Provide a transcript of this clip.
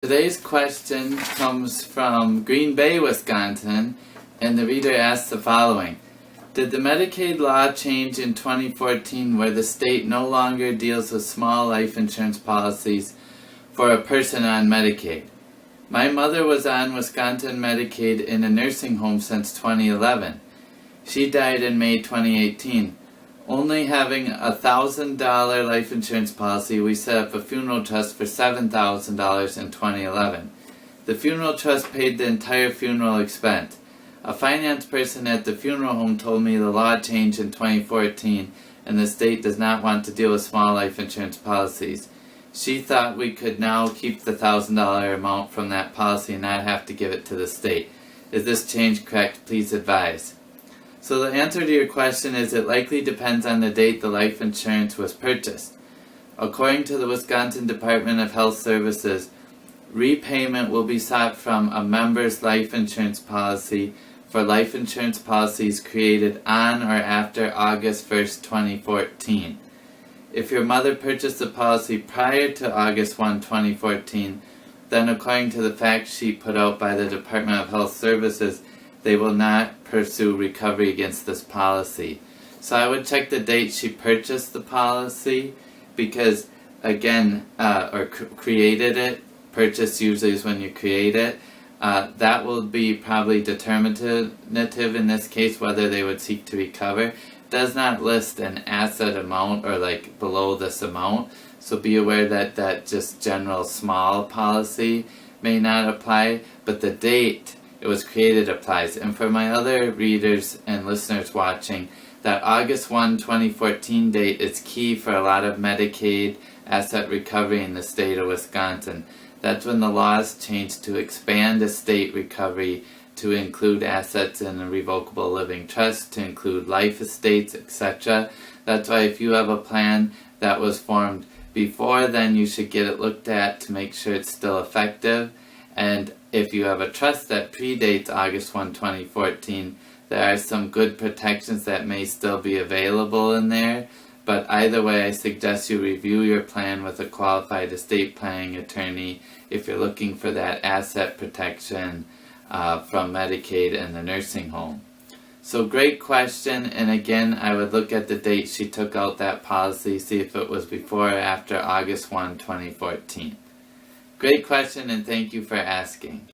Today's question comes from Green Bay, Wisconsin, and the reader asks the following. Did the Medicaid law change in 2014 where the state no longer deals with small life insurance policies for a person on Medicaid? My mother was on Wisconsin Medicaid in a nursing home since 2011. She died in May 2018. Only having a $1,000 life insurance policy, we set up a funeral trust for $7,000 in 2011. The funeral trust paid the entire funeral expense. A finance person at the funeral home told me the law changed in 2014 and the state does not want to deal with small life insurance policies. She thought we could now keep the $1,000 amount from that policy and not have to give it to the state. Is this change correct? Please advise. So the answer to your question is it likely depends on the date the life insurance was purchased. According to the Wisconsin Department of Health Services, repayment will be sought from a member's life insurance policy for life insurance policies created on or after August 1st, 2014. If your mother purchased the policy prior to August 1, 2014, then according to the fact sheet put out by the Department of Health Services, they will not pursue recovery against this policy. So I would check the date she purchased the policy because, again, created it. Purchase usually is when you create it. That will be probably determinative in this case whether they would seek to recover. It does not list an asset amount or like below this amount. So be aware that just general small policy may not apply, but the date it was created applies. And for my other readers and listeners watching, that August 1, 2014 date is key for a lot of Medicaid asset recovery in the state of Wisconsin. That's when the laws changed to expand estate recovery to include assets in a revocable living trust, to include life estates, etc. That's why if you have a plan that was formed before then, you should get it looked at to make sure it's still effective. And if you have a trust that predates August 1, 2014, there are some good protections that may still be available in there. But either way, I suggest you review your plan with a qualified estate planning attorney if you're looking for that asset protection from Medicaid and the nursing home. So great question, and again, I would look at the date she took out that policy, see if it was before or after August 1, 2014. Great question, and thank you for asking.